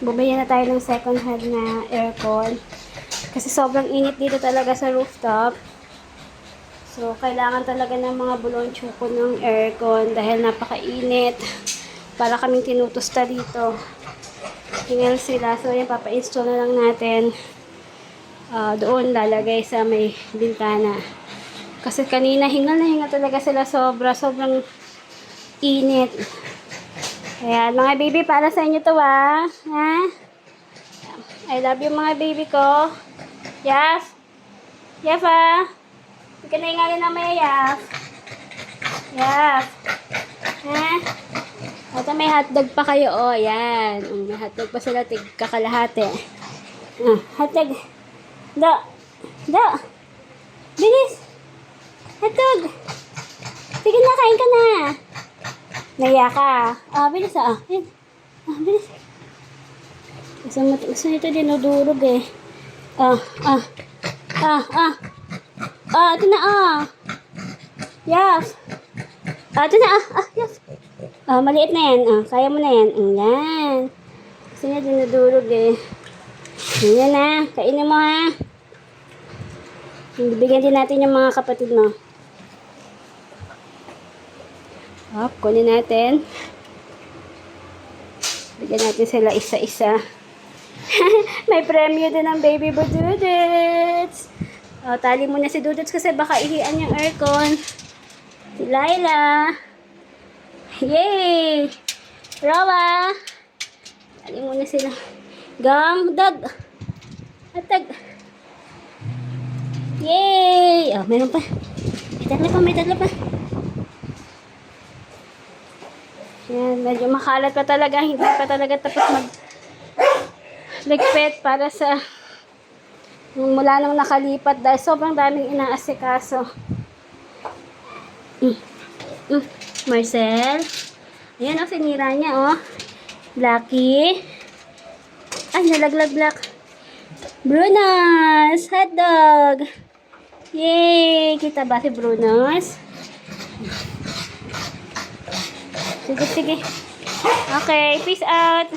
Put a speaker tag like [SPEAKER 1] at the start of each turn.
[SPEAKER 1] Bumili na tayo ng second hand na aircon. Kasi sobrang init dito talaga sa rooftop. So, kailangan talaga ng mga bulon-tsuko ng aircon dahil napakainit. Para kaming tinutusta dito. Hingal sila. So, yan, papa-install na lang natin. Doon lalagay sa may bintana. Kasi kanina, hingal na hingal talaga sila sobrang init. Ayan, mga baby, para sa inyo to ha. I love you mga baby ko. Yas? Yas ha? Hindi ka na ingalin na may Yas. Yas. Ha? At may hotdog pa kayo, oh, yan. May hotdog pa sila, kakalahati. Hotdog. Da. Bilis. Hotdog. Sige na, kain ka na. Naya ka. Bilis bilis. Gusto nito dinudurog eh. Ito na Yes. Ito na yes. Maliit na yan. Kaya mo na yan. Ayan. Gusto niya dinudurog eh. Ayan na. Kainin mo ha. Bibigyan din natin yung mga kapatid mo. Kunin natin. Bigyan natin sila isa-isa. May premyo din ng baby Duduts. Tali muna si Duduts kasi baka ihian yung aircon. Si Laila. Yay! Rawa. Tali muna sila. Dag. Atag. Yay! Meron pa. May tatlo pa. Yan, medyo makalat pa talaga. Hindi pa talaga tapos ligpit para sa mula nang nakalipat dahil sobrang daming inaasikaso. Marcel. Ayan sinira niya Blackie. Nalaglag Black. Brunos. Hotdog. Yay! Kita ba si Brunos? Sige. Okay, peace out.